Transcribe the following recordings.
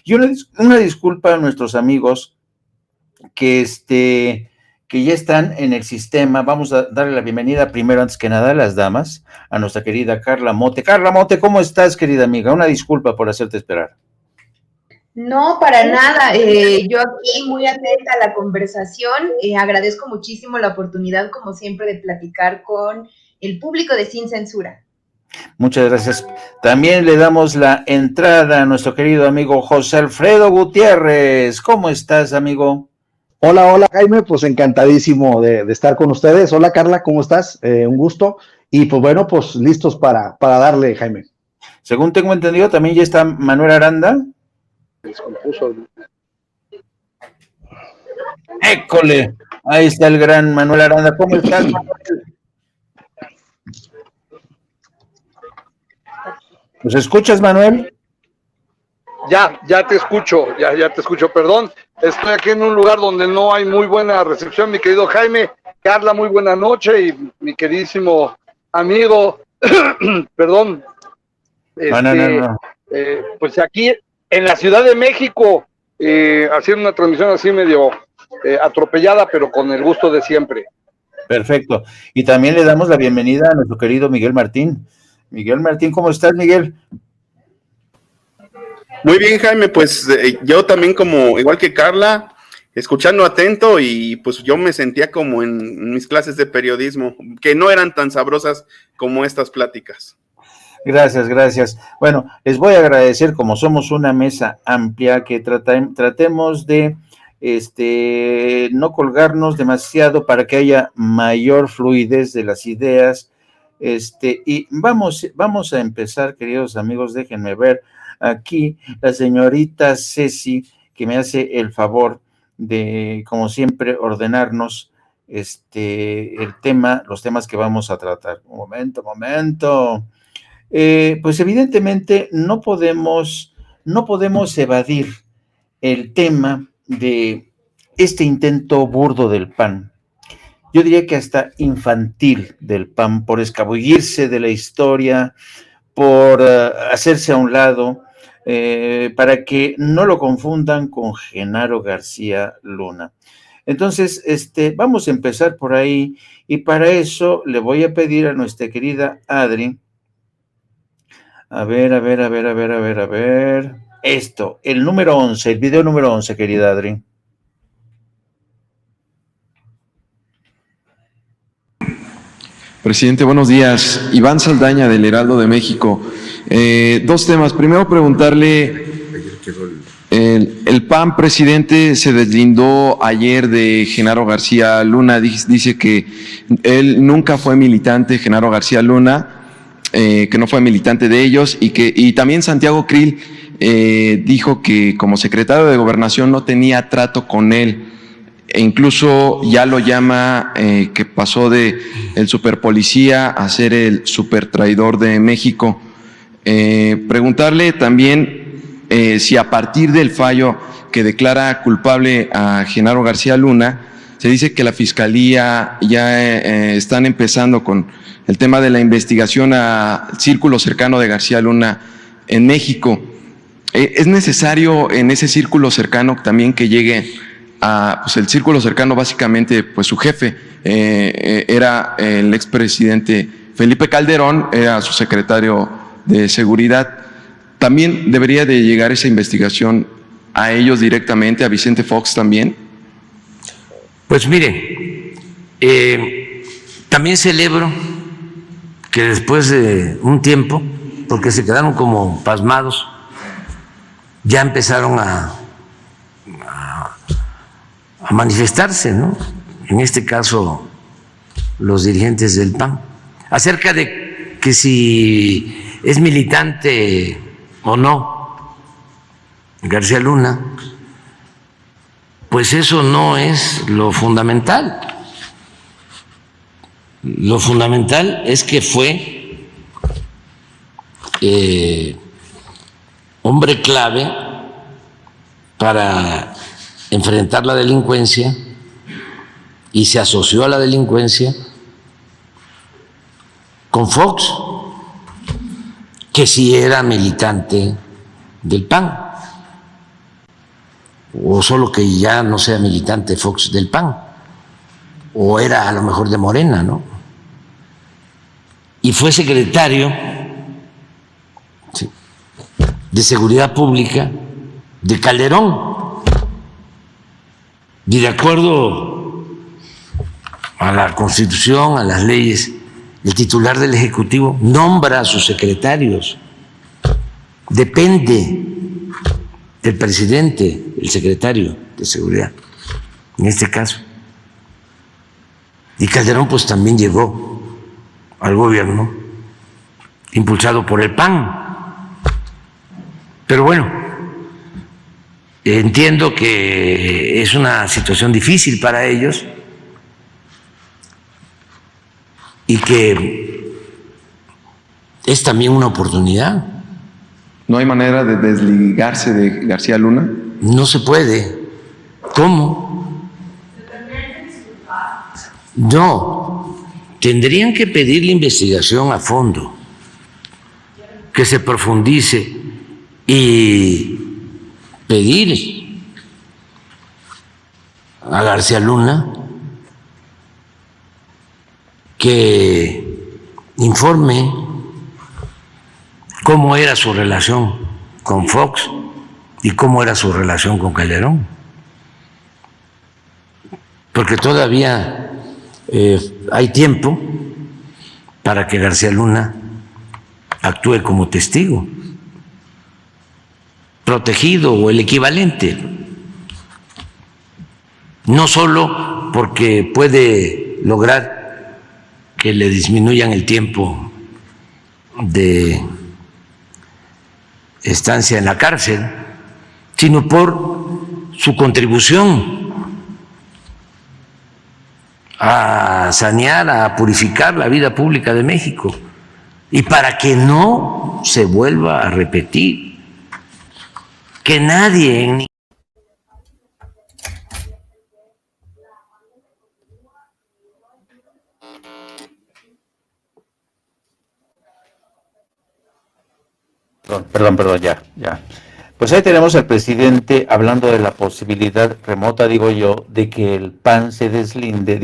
Y una disculpa a nuestros amigos que ya están en el sistema. Vamos a darle la bienvenida primero, antes que nada, a las damas, a nuestra querida Carla Mote. Carla Mote, ¿cómo estás, querida amiga? Una disculpa por hacerte esperar. No, para nada. Yo aquí muy atenta a la conversación. Agradezco muchísimo la oportunidad, como siempre, de platicar con el público de Sin Censura. Muchas gracias. También le damos la entrada a nuestro querido amigo José Alfredo Gutiérrez. ¿Cómo estás, amigo? Hola Jaime, pues encantadísimo de estar con ustedes. Hola Carla, ¿cómo estás? Un gusto. Y pues bueno, pues listos para darle, Jaime. Según tengo entendido, también ya está Manuel Aranda. Descompuso. ¡École! Ahí está el gran Manuel Aranda. ¿Cómo estás, Manuel? ¿Nos escuchas, Manuel? Ya te escucho, ya te escucho, perdón. Estoy aquí en un lugar donde no hay muy buena recepción, mi querido Jaime. Carla, muy buena noche, y mi queridísimo amigo, perdón. No. Pues aquí en la Ciudad de México, haciendo una transmisión así medio atropellada, pero con el gusto de siempre. Perfecto. Y también le damos la bienvenida a nuestro querido Miguel Martín. Miguel Martín, ¿cómo estás, Miguel? Muy bien, Jaime, pues yo también, como igual que Carla, escuchando atento, y pues yo me sentía como en mis clases de periodismo, que no eran tan sabrosas como estas pláticas. Gracias. Bueno, les voy a agradecer, como somos una mesa amplia, que tratemos de no colgarnos demasiado para que haya mayor fluidez de las ideas. Y vamos a empezar, queridos amigos. Déjenme ver aquí la señorita Ceci, que me hace el favor de, como siempre, ordenarnos los temas que vamos a tratar. Un momento. Pues evidentemente no podemos evadir el tema de este intento burdo del PAN. Yo diría que hasta infantil del PAN, por escabullirse de la historia, por hacerse a un lado, para que no lo confundan con Genaro García Luna. Entonces, vamos a empezar por ahí, y para eso le voy a pedir a nuestra querida Adri. A ver. Esto, el número 11, el video número 11, querida Adri. Presidente, buenos días. Iván Saldaña, del Heraldo de México. Dos temas. Primero, preguntarle, el PAN, presidente, se deslindó ayer de Genaro García Luna. Dice que él nunca fue militante, Genaro García Luna, que no fue militante de ellos, y también Santiago Krill dijo que como secretario de Gobernación no tenía trato con él, e incluso ya lo llama que pasó de el superpolicía a ser el supertraidor de México. Preguntarle también si a partir del fallo que declara culpable a Genaro García Luna, se dice que la Fiscalía ya están empezando con el tema de la investigación al círculo cercano de García Luna en México. ¿Es necesario en ese círculo cercano también que llegue a, pues el círculo cercano, básicamente, pues su jefe era el expresidente Felipe Calderón, era su secretario de Seguridad? ¿También debería de llegar esa investigación a ellos directamente, a Vicente Fox también? Pues mire, también celebro que después de un tiempo, porque se quedaron como pasmados, ya empezaron a manifestarse, ¿no? En este caso, los dirigentes del PAN, acerca de que si es militante o no García Luna. Pues eso no es lo fundamental. Lo fundamental es que fue hombre clave para enfrentar la delincuencia y se asoció a la delincuencia con Fox, que sí era militante del PAN. o solo que ya no sea militante Fox del PAN, o era a lo mejor de Morena, ¿no? Y fue secretario, sí, de Seguridad Pública de Calderón. Y de acuerdo a la Constitución, a las leyes, el titular del Ejecutivo nombra a sus secretarios. Depende del presidente, el secretario de Seguridad, en este caso. Y Calderón pues también llegó al gobierno impulsado por el PAN. Pero bueno, entiendo que es una situación difícil para ellos y que es también una oportunidad. ¿No hay manera de desligarse de García Luna? No se puede. ¿Cómo? No, tendrían que pedir la investigación a fondo, que se profundice y pedir a García Luna que informe cómo era su relación con Fox y cómo era su relación con Calderón. Porque todavía hay tiempo para que García Luna actúe como testigo, protegido o el equivalente. No solo porque puede lograr que le disminuyan el tiempo de estancia en la cárcel, sino por su contribución a sanear, a purificar la vida pública de México y para que no se vuelva a repetir, que nadie en Perdón, ya. Pues ahí tenemos al presidente hablando de la posibilidad remota, digo yo, de que el PAN se deslinde,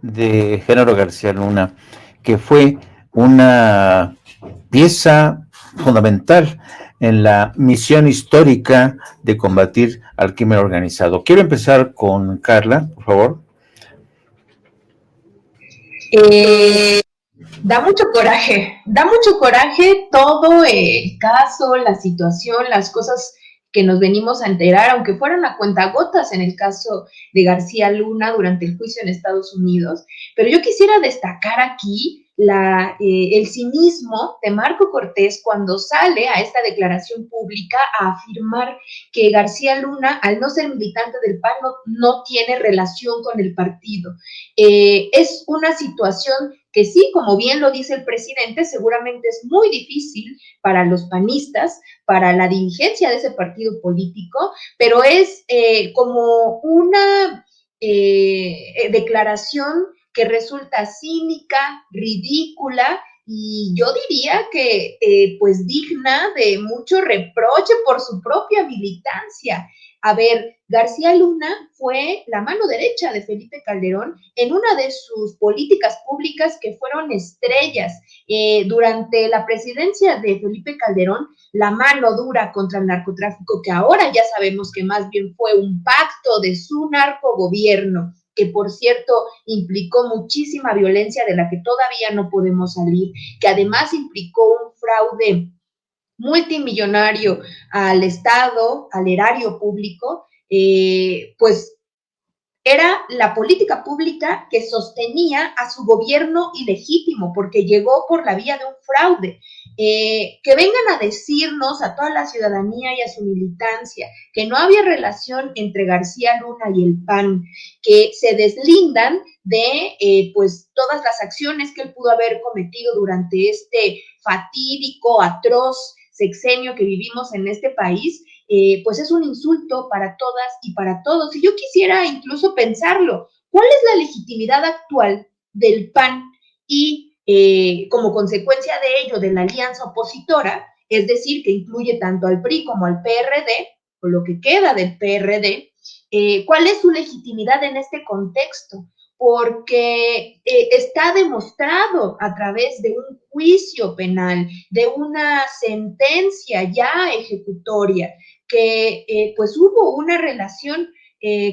de Genaro García Luna, que fue una pieza fundamental en la misión histórica de combatir al crimen organizado. Quiero empezar con Carla, por favor. Da mucho coraje todo el caso, la situación, las cosas que nos venimos a enterar, aunque fueran a cuentagotas en el caso de García Luna durante el juicio en Estados Unidos. Pero yo quisiera destacar aquí el cinismo de Marco Cortés cuando sale a esta declaración pública a afirmar que García Luna, al no ser militante del PAN, no tiene relación con el partido. Es una situación que sí, como bien lo dice el presidente, seguramente es muy difícil para los panistas, para la dirigencia de ese partido político, pero es como una declaración que resulta cínica, ridícula, y yo diría que pues digna de mucho reproche por su propia militancia. A ver, García Luna fue la mano derecha de Felipe Calderón en una de sus políticas públicas que fueron estrellas. Durante la presidencia de Felipe Calderón, la mano dura contra el narcotráfico, que ahora ya sabemos que más bien fue un pacto de su narcogobierno, que por cierto implicó muchísima violencia de la que todavía no podemos salir, que además implicó un fraude multimillonario al Estado, al erario público, pues era la política pública que sostenía a su gobierno ilegítimo, porque llegó por la vía de un fraude. Que vengan a decirnos a toda la ciudadanía y a su militancia que no había relación entre García Luna y el PAN, que se deslindan de pues todas las acciones que él pudo haber cometido durante este fatídico, atroz sexenio que vivimos en este país, pues es un insulto para todas y para todos. Y yo quisiera incluso pensarlo, ¿cuál es la legitimidad actual del PAN y como consecuencia de ello de la alianza opositora, es decir, que incluye tanto al PRI como al PRD, o lo que queda del PRD, ¿cuál es su legitimidad en este contexto? Porque está demostrado a través de un juicio penal, de una sentencia ya ejecutoria, que pues hubo una relación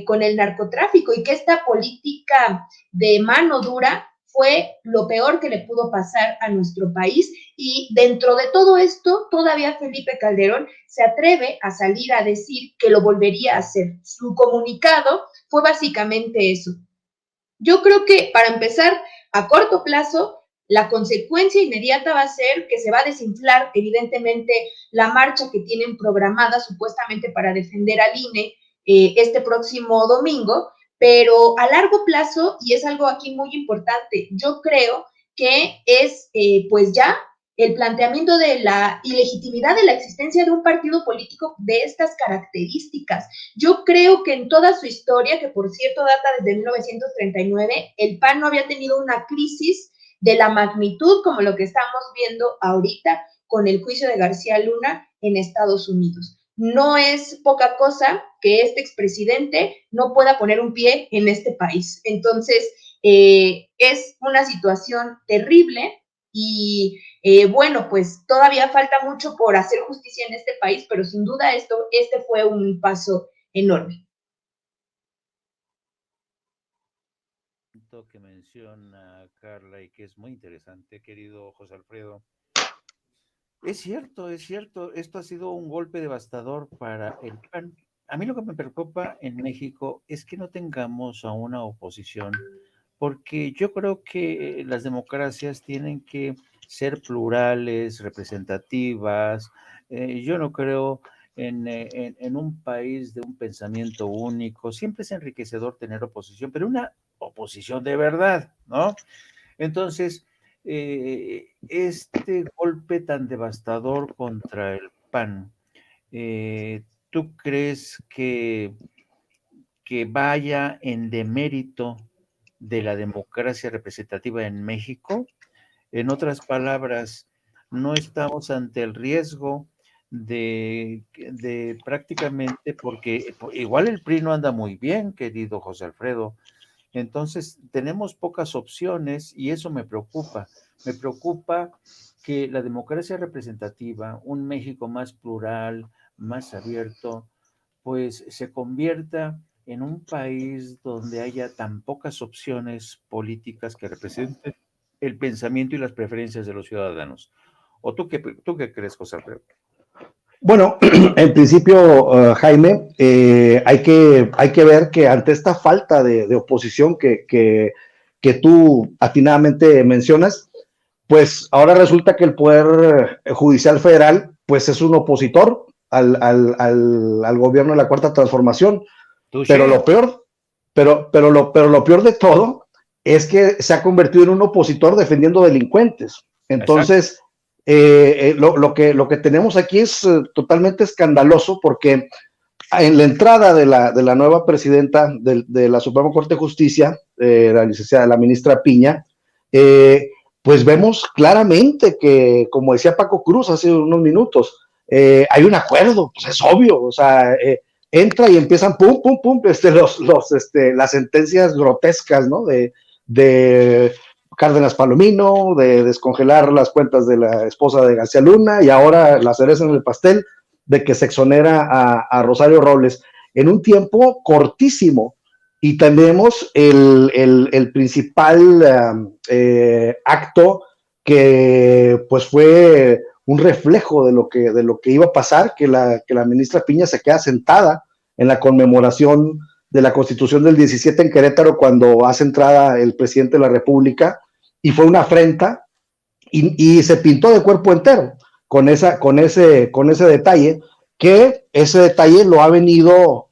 con el narcotráfico y que esta política de mano dura fue lo peor que le pudo pasar a nuestro país. Y dentro de todo esto, todavía Felipe Calderón se atreve a salir a decir que lo volvería a hacer. Su comunicado fue básicamente eso. Yo creo que, para empezar, a corto plazo, la consecuencia inmediata va a ser que se va a desinflar, evidentemente, la marcha que tienen programada supuestamente para defender al INE este próximo domingo, pero a largo plazo, y es algo aquí muy importante, yo creo que es pues ya el planteamiento de la ilegitimidad de la existencia de un partido político de estas características. Yo creo que en toda su historia, que por cierto data desde 1939, el PAN no había tenido una crisis de la magnitud como lo que estamos viendo ahorita con el juicio de García Luna en Estados Unidos. No es poca cosa que este expresidente no pueda poner un pie en este país. Entonces, es una situación terrible y bueno, pues todavía falta mucho por hacer justicia en este país, pero sin duda este fue un paso enorme. Que menciona Carla y que es muy interesante, querido José Alfredo. Es cierto, esto ha sido un golpe devastador para el PAN. A mí lo que me preocupa en México es que no tengamos a una oposición, porque yo creo que las democracias tienen que ser plurales, representativas. Yo no creo en un país de un pensamiento único. Siempre es enriquecedor tener oposición, pero una oposición de verdad, ¿no? Entonces, este golpe tan devastador contra el PAN, ¿tú crees que vaya en demérito de la democracia representativa en México? En otras palabras, no estamos ante el riesgo de prácticamente, porque igual el PRI no anda muy bien, querido José Alfredo. Entonces, tenemos pocas opciones y eso me preocupa. Me preocupa que la democracia representativa, un México más plural, más abierto, pues se convierta en un país donde haya tan pocas opciones políticas que representen el pensamiento y las preferencias de los ciudadanos. ¿O tú qué crees, José Alfredo? Bueno, en principio, Jaime, hay que ver que ante esta falta de oposición que tú atinadamente mencionas, pues ahora resulta que el Poder Judicial Federal pues es un opositor al gobierno de la Cuarta Transformación. Pero lo peor, pero lo peor de todo es que se ha convertido en un opositor defendiendo delincuentes. Entonces, lo que tenemos aquí es totalmente escandaloso, porque en la entrada de la nueva presidenta de la Suprema Corte de Justicia, la ministra Piña, pues vemos claramente que, como decía Paco Cruz hace unos minutos, hay un acuerdo, pues es obvio, o sea, entra y empiezan pum, pum, pum, las sentencias grotescas, ¿no? De Cárdenas Palomino, de descongelar las cuentas de la esposa de García Luna, y ahora la cereza en el pastel de que se exonera a Rosario Robles en un tiempo cortísimo. Y tenemos el principal acto que pues fue un reflejo de lo que iba a pasar, que la ministra Piña se queda sentada en la conmemoración de la Constitución del 17 en Querétaro, cuando hace entrada el presidente de la República, y fue una afrenta, y se pintó de cuerpo entero con ese detalle, que ese detalle lo ha venido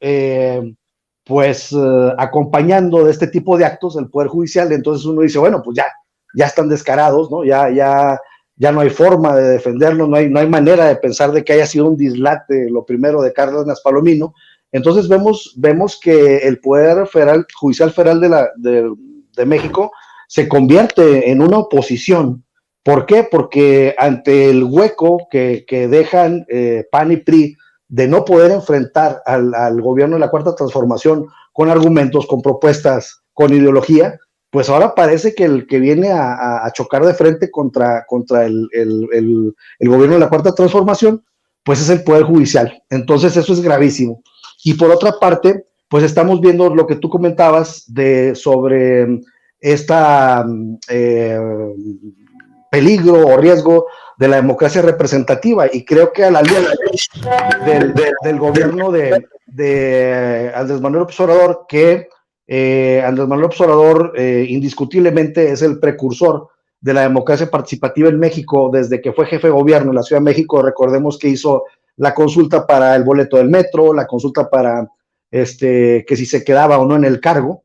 acompañando de este tipo de actos el Poder Judicial. Entonces uno dice, bueno, pues ya están descarados, ¿no? Ya no hay forma de defenderlo, no hay manera de pensar de que haya sido un dislate lo primero de Cárdenas Palomino. Entonces vemos que el Poder Judicial Federal de México se convierte en una oposición. ¿Por qué? Porque ante el hueco que dejan PAN y PRI de no poder enfrentar al gobierno de la Cuarta Transformación con argumentos, con propuestas, con ideología, pues ahora parece que el que viene a chocar de frente contra el gobierno de la Cuarta Transformación, pues es el Poder Judicial. Entonces eso es gravísimo. Y por otra parte, pues estamos viendo lo que tú comentabas sobre esta peligro o riesgo de la democracia representativa, y creo que a la luz del gobierno de Andrés Manuel López Obrador, que Andrés Manuel López Obrador indiscutiblemente es el precursor de la democracia participativa en México desde que fue jefe de gobierno en la Ciudad de México. Recordemos que hizo la consulta para el boleto del metro, la consulta para que si se quedaba o no en el cargo,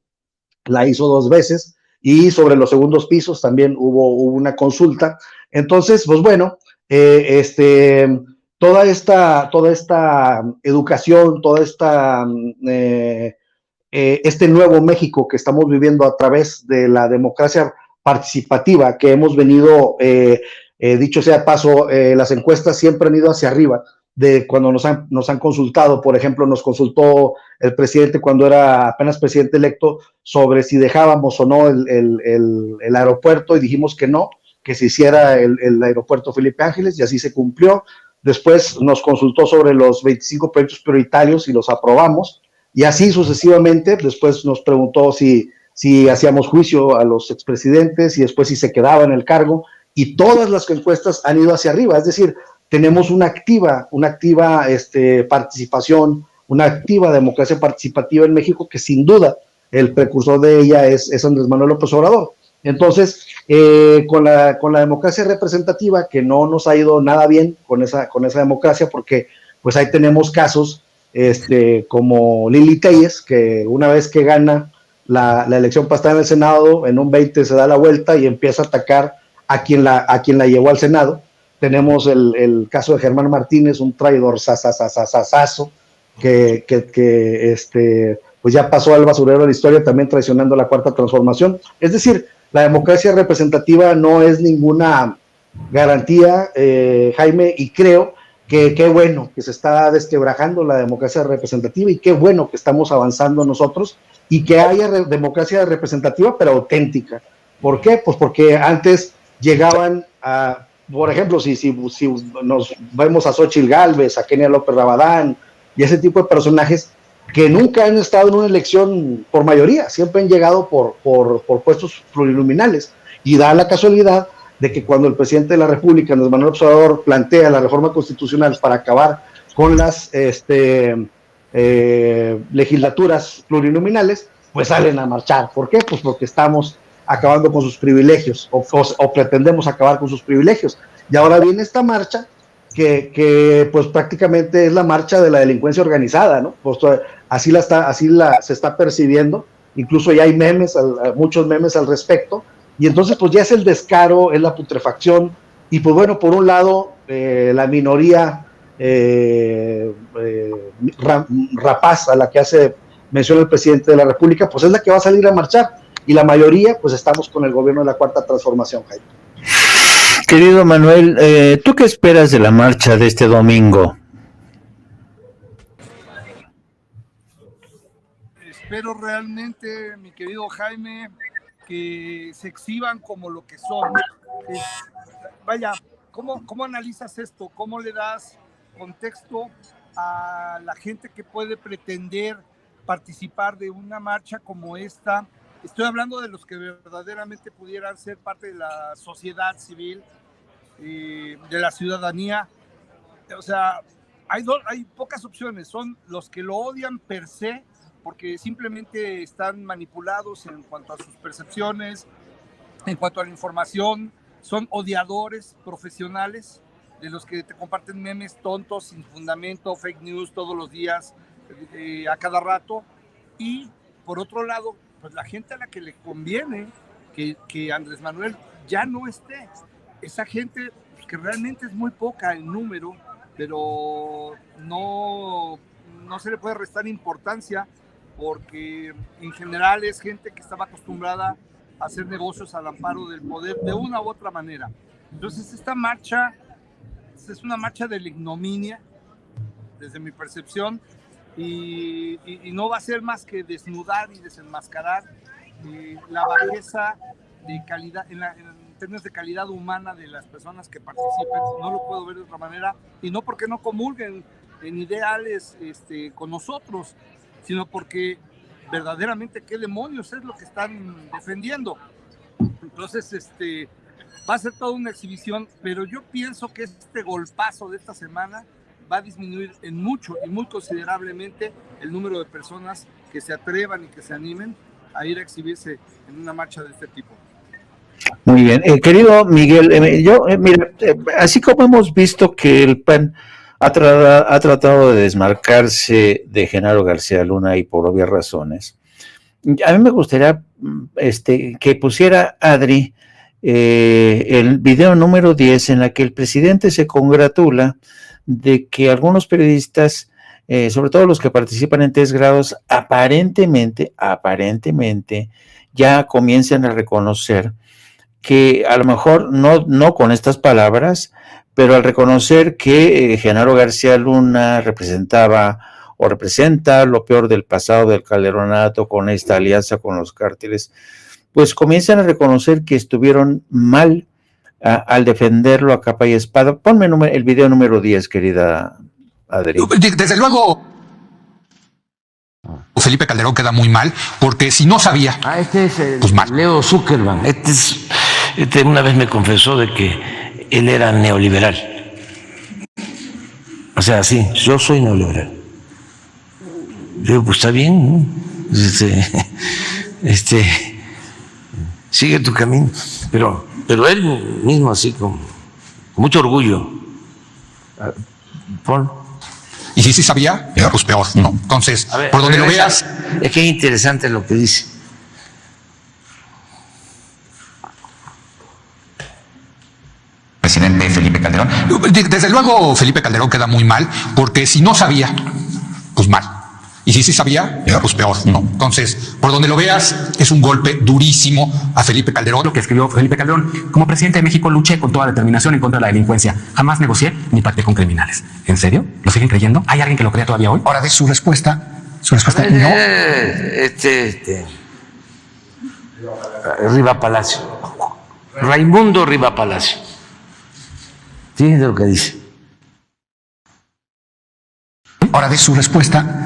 la hizo 2 veces, y sobre los segundos pisos también hubo una consulta. Entonces, pues bueno, toda esta educación, toda esta este nuevo México que estamos viviendo a través de la democracia participativa que hemos venido, dicho sea de paso, las encuestas siempre han ido hacia arriba. De cuando nos han consultado, por ejemplo, nos consultó el presidente cuando era apenas presidente electo sobre si dejábamos o no el aeropuerto, y dijimos que no, que se hiciera el aeropuerto Felipe Ángeles, y así se cumplió. Después nos consultó sobre los 25 proyectos prioritarios y los aprobamos, y así sucesivamente. Después nos preguntó si hacíamos juicio a los expresidentes, y después si se quedaba en el cargo, y todas las encuestas han ido hacia arriba. Es decir, tenemos una activa participación, una activa democracia participativa en México, que sin duda el precursor de ella es Andrés Manuel López Obrador. Entonces, con la democracia representativa, que no nos ha ido nada bien con esa democracia, porque pues ahí tenemos casos como Lili Telles, que una vez que gana la elección para estar en el Senado, en un 20 se da la vuelta y empieza a atacar a quien la llevó al Senado. Tenemos el caso de Germán Martínez, un traidor sasasasasazo, que pues ya pasó al basurero de la historia, también traicionando la Cuarta Transformación. Es decir, la democracia representativa no es ninguna garantía, Jaime, y creo que qué bueno que se está desquebrajando la democracia representativa, y qué bueno que estamos avanzando nosotros, y que haya democracia representativa pero auténtica. ¿Por qué? Pues porque antes llegaban a... Por ejemplo, si nos vemos a Xóchitl Gálvez, a Kenia López Rabadán y ese tipo de personajes que nunca han estado en una elección por mayoría, siempre han llegado por puestos plurinominales, y da la casualidad de que cuando el presidente de la República, Andrés Manuel López Obrador, plantea la reforma constitucional para acabar con las legislaturas plurinominales, pues salen a marchar. ¿Por qué? Pues porque estamos acabando con sus privilegios, o pretendemos acabar con sus privilegios. Y ahora viene esta marcha que pues prácticamente es la marcha de la delincuencia organizada, ¿no? Pues así se está percibiendo. Incluso ya hay memes, muchos memes al respecto, y entonces pues ya es el descaro, es la putrefacción. Y pues bueno, por un lado la minoría rapaz a la que hace mención el presidente de la República, pues es la que va a salir a marchar, y la mayoría pues estamos con el gobierno de la Cuarta Transformación, Jaime. Querido Manuel, ¿tú qué esperas de la marcha de este domingo? Espero realmente, mi querido Jaime, que se exhiban como lo que son. Vaya, ¿cómo analizas esto? ¿Cómo le das contexto a la gente que puede pretender participar de una marcha como esta? Estoy hablando de los que verdaderamente pudieran ser parte de la sociedad civil, de la ciudadanía. O sea, hay pocas opciones. Son los que lo odian per se, porque simplemente están manipulados en cuanto a sus percepciones, en cuanto a la información. Son odiadores profesionales, de los que te comparten memes tontos, sin fundamento, fake news todos los días, a cada rato. Y por otro lado, pues la gente a la que le conviene que Andrés Manuel ya no esté. Esa gente pues, que realmente es muy poca en número, pero no se le puede restar importancia, porque en general es gente que estaba acostumbrada a hacer negocios al amparo del poder de una u otra manera. Entonces esta marcha es una marcha de la ignominia, desde mi percepción, y no va a ser más que desnudar y desenmascarar la bajeza de calidad, en términos de calidad humana de las personas que participen. No lo puedo ver de otra manera, y no porque no comulguen en ideales con nosotros, sino porque verdaderamente qué demonios es lo que están defendiendo. Entonces, va a ser toda una exhibición, pero yo pienso que este golpazo de esta semana va a disminuir en mucho y muy considerablemente el número de personas que se atrevan y que se animen a ir a exhibirse en una marcha de este tipo. Muy bien, querido Miguel, mira, así como hemos visto que el PAN ha tratado de desmarcarse de Genaro García Luna, y por obvias razones, a mí me gustaría que pusiera Adri el video número 10, en la que el presidente se congratula de que algunos periodistas, sobre todo los que participan en 3 grados, aparentemente, ya comiencen a reconocer que a lo mejor no con estas palabras, pero al reconocer que Genaro García Luna representaba o representa lo peor del pasado del calderonato con esta alianza con los cárteles, pues comienzan a reconocer que estuvieron mal al defenderlo a capa y espada. Ponme el video número 10, querida Adri. Desde luego, Felipe Calderón queda muy mal, porque si no sabía, este es el pues mal. Leo Zuckerman. Este una vez me confesó de que él era neoliberal. O sea, sí, yo soy neoliberal. Yo digo, pues está bien, ¿no? Sigue tu camino. Pero él mismo así con mucho orgullo. Y si sí sabía, pues peor, ¿no? Entonces, ver, por donde lo veas. Es que es interesante lo que dice. Presidente Felipe Calderón. Desde luego, Felipe Calderón queda muy mal, porque si no sabía, pues mal. Y si sí sabía, pues peor, ¿no? Entonces, por donde lo veas, es un golpe durísimo a Felipe Calderón. Lo que escribió Felipe Calderón: como presidente de México luché con toda determinación en contra de la delincuencia. Jamás negocié ni pacté con criminales. ¿En serio? ¿Lo siguen creyendo? ¿Hay alguien que lo crea todavía hoy? Ahora de su respuesta no. Riva Palacio. Raimundo Riva Palacio. Fíjense lo que dice. Ahora de su respuesta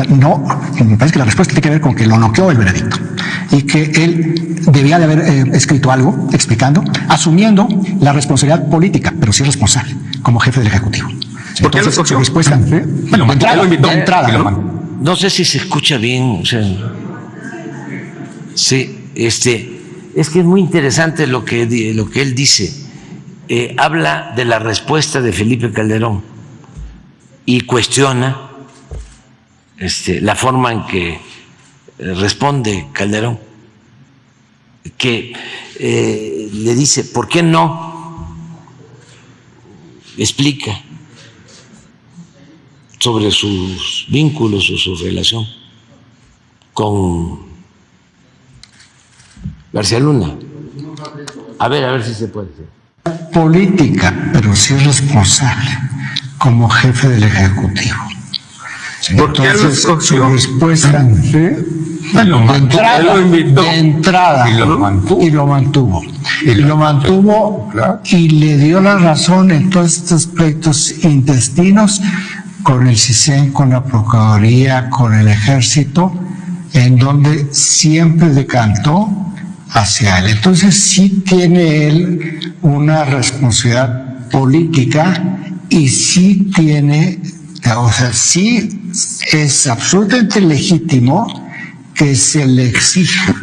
no. Me parece que la respuesta tiene que ver con que lo noqueó el veredicto y que él debía de haber escrito algo explicando, asumiendo la responsabilidad política, pero sí responsable como jefe del Ejecutivo. Entonces, su respuesta, bueno, de entrada, ¿no? No sé si se escucha bien, o sea, sí, es que es muy interesante lo que él dice. Habla de la respuesta de Felipe Calderón y cuestiona la forma en que responde Calderón, que le dice, ¿por qué no explica sobre sus vínculos o su relación con García Luna? A ver si se puede. Política, pero sí responsable como jefe del Ejecutivo. Entonces, su respuesta, bueno, de entrada, y lo mantuvo y le dio la razón en todos estos aspectos intestinos con el CISEN, con la Procuraduría, con el Ejército, en donde siempre decantó hacia él. Entonces sí tiene él una responsabilidad política y sí tiene, o sea, sí es absolutamente legítimo que se le exija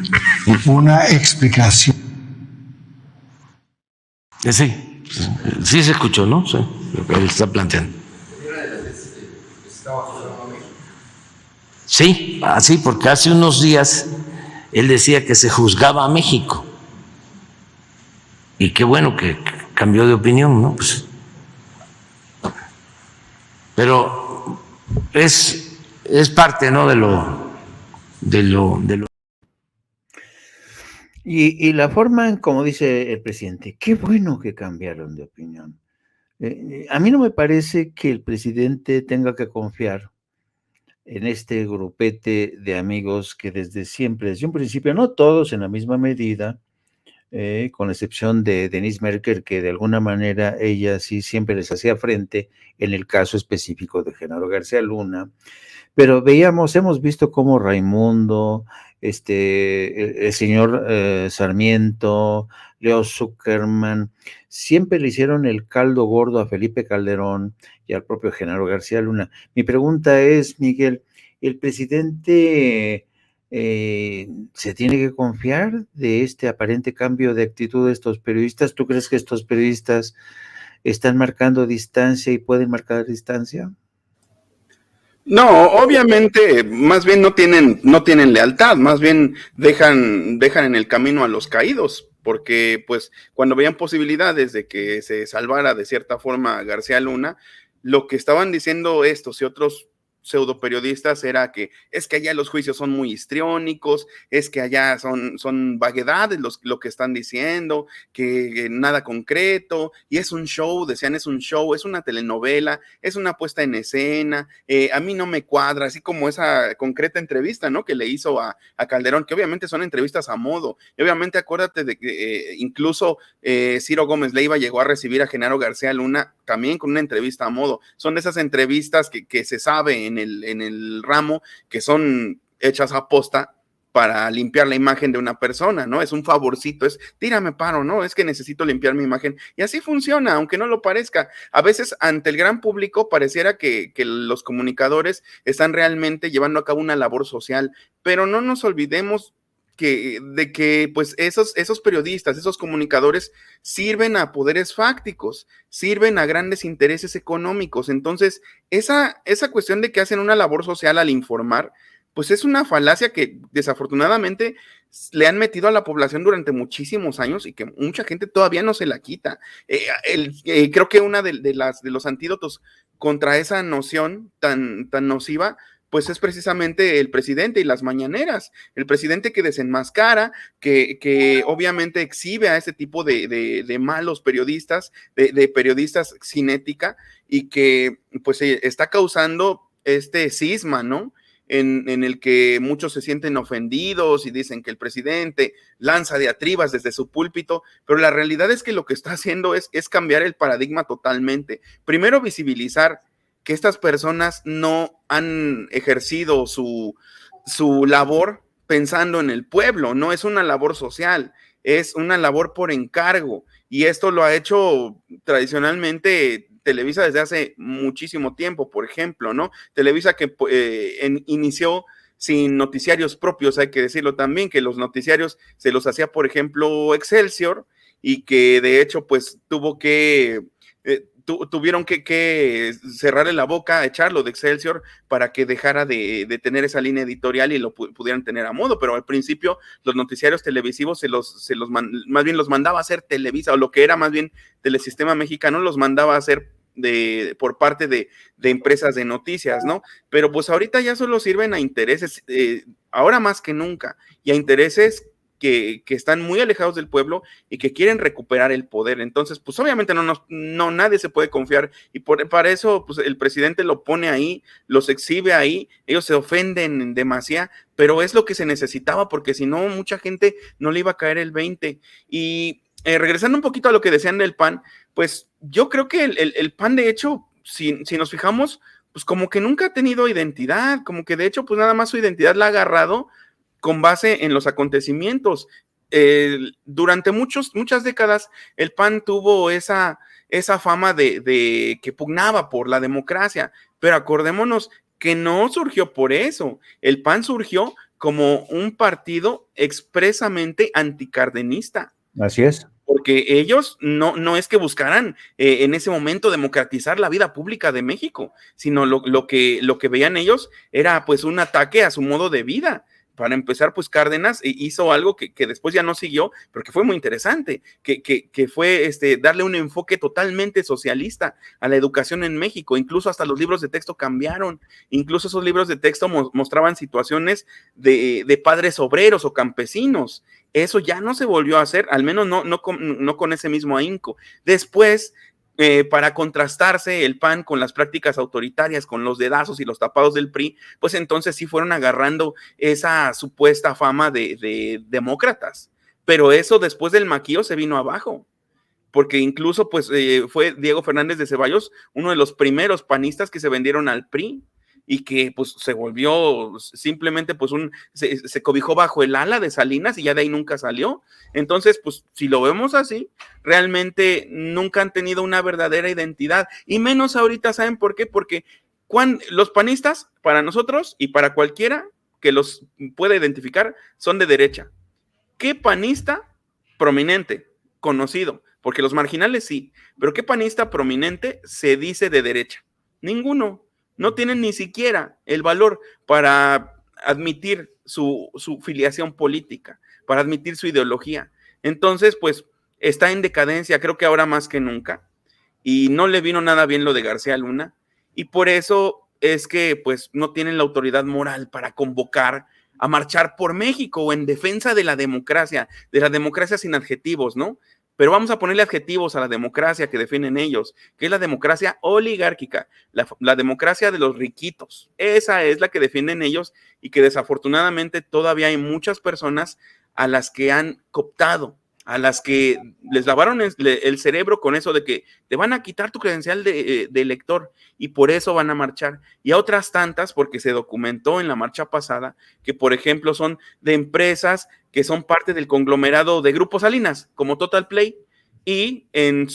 una explicación. Sí se escuchó, ¿no? Sí, lo que él está planteando. Sí, así, porque hace unos días él decía que se juzgaba a México. Y qué bueno que cambió de opinión, ¿no? Pues, pero es parte, ¿no? de lo. Y la forma en como dice el presidente, qué bueno que cambiaron de opinión. A mí no me parece que el presidente tenga que confiar en este grupete de amigos que desde siempre, desde un principio, no todos en la misma medida, con excepción de Denise Merkel, que de alguna manera ella sí siempre les hacía frente en el caso específico de Genaro García Luna, pero hemos visto cómo Raimundo, el señor Sarmiento, Leo Zuckerman, siempre le hicieron el caldo gordo a Felipe Calderón y al propio Genaro García Luna. Mi pregunta es, Miguel, ¿el presidente se tiene que confiar de este aparente cambio de actitud de estos periodistas? ¿Tú crees que estos periodistas están marcando distancia y pueden marcar distancia? No, obviamente, más bien no tienen lealtad, más bien dejan en el camino a los caídos, porque pues cuando veían posibilidades de que se salvara de cierta forma García Luna, lo que estaban diciendo estos y otros pseudo periodistas era que es que allá los juicios son muy histriónicos, es que allá son vaguedades lo que están diciendo, que nada concreto, y es un show, decían es un show, es una telenovela, es una puesta en escena, a mí no me cuadra, así como esa concreta entrevista, ¿no? Que le hizo a Calderón, que obviamente son entrevistas a modo, y obviamente acuérdate de que incluso Ciro Gómez Leiva llegó a recibir a Genaro García Luna también con una entrevista a modo, son de esas entrevistas que se sabe en el ramo que son hechas a posta para limpiar la imagen de una persona, ¿no? Es un favorcito, es tírame paro, ¿no? Es que necesito limpiar mi imagen. Y así funciona, aunque no lo parezca. A veces ante el gran público pareciera que los comunicadores están realmente llevando a cabo una labor social, pero no nos olvidemos de que pues esos periodistas, esos comunicadores sirven a poderes fácticos, sirven a grandes intereses económicos. Entonces, esa cuestión de que hacen una labor social al informar, pues es una falacia que desafortunadamente le han metido a la población durante muchísimos años y que mucha gente todavía no se la quita. Creo que una de los antídotos contra esa noción tan nociva pues es precisamente el presidente y las mañaneras, el presidente que desenmascara, que obviamente exhibe a ese tipo de malos periodistas, de periodistas sin ética, y que pues está causando este cisma, ¿no? En el que muchos se sienten ofendidos y dicen que el presidente lanza diatribas desde su púlpito, pero la realidad es que lo que está haciendo es cambiar el paradigma totalmente. Primero, visibilizar que estas personas no han ejercido su labor pensando en el pueblo, no es una labor social, es una labor por encargo, y esto lo ha hecho tradicionalmente Televisa desde hace muchísimo tiempo, por ejemplo, ¿no? Televisa que inició sin noticiarios propios, hay que decirlo también, que los noticiarios se los hacía, por ejemplo, Excelsior, y que de hecho pues tuvieron que cerrarle la boca, echarlo de Excelsior para que dejara de tener esa línea editorial y lo pudieran tener a modo, pero al principio los noticiarios televisivos más bien los mandaba a hacer Televisa, o lo que era más bien Telesistema Mexicano, los mandaba a hacer por parte de empresas de noticias, ¿no? Pero pues ahorita ya solo sirven a intereses, ahora más que nunca, y a intereses que están muy alejados del pueblo y que quieren recuperar el poder. Entonces, pues obviamente nadie se puede confiar, y para eso pues el presidente lo pone ahí, los exhibe ahí, ellos se ofenden demasiado, pero es lo que se necesitaba, porque si no, mucha gente no le iba a caer el 20. Y regresando un poquito a lo que decían del PAN, pues yo creo que el PAN, de hecho, si nos fijamos, pues como que nunca ha tenido identidad, como que de hecho, pues nada más su identidad la ha agarrado con base en los acontecimientos. Durante muchas décadas, el PAN tuvo esa fama de que pugnaba por la democracia, pero acordémonos que no surgió por eso. El PAN surgió como un partido expresamente anticardenista. Así es. Porque ellos no es que buscaran en ese momento democratizar la vida pública de México, sino lo que veían ellos era pues un ataque a su modo de vida. Para empezar, pues Cárdenas hizo algo que después ya no siguió, pero que fue muy interesante, que fue darle un enfoque totalmente socialista a la educación en México. Incluso hasta los libros de texto cambiaron, incluso esos libros de texto mostraban situaciones de padres obreros o campesinos. Eso ya no se volvió a hacer, al menos no con ese mismo ahínco. Después, para contrastarse el PAN con las prácticas autoritarias, con los dedazos y los tapados del PRI, pues entonces sí fueron agarrando esa supuesta fama de demócratas. Pero eso después del maquillo se vino abajo, porque incluso pues fue Diego Fernández de Ceballos uno de los primeros panistas que se vendieron al PRI y que pues se volvió simplemente pues se cobijó bajo el ala de Salinas y ya de ahí nunca salió. Entonces pues si lo vemos así, realmente nunca han tenido una verdadera identidad, y menos ahorita. ¿Saben por qué? Porque los panistas, para nosotros y para cualquiera que los pueda identificar, son de derecha. ¿Qué panista prominente, conocido? Porque los marginales sí, pero ¿qué panista prominente se dice de derecha? Ninguno. No tienen ni siquiera el valor para admitir su filiación política, para admitir su ideología. Entonces, pues, está en decadencia, creo que ahora más que nunca, y no le vino nada bien lo de García Luna, y por eso es que, pues, no tienen la autoridad moral para convocar a marchar por México o en defensa de la democracia sin adjetivos, ¿no? Pero vamos a ponerle adjetivos a la democracia que definen ellos, que es la democracia oligárquica, la democracia de los riquitos. Esa es la que defienden ellos, y que desafortunadamente todavía hay muchas personas a las que han cooptado, a las que les lavaron el cerebro con eso de que te van a quitar tu credencial de elector, y por eso van a marchar. Y a otras tantas, porque se documentó en la marcha pasada, que por ejemplo son de empresas que son parte del conglomerado de Grupo Salinas, como Total Play, y en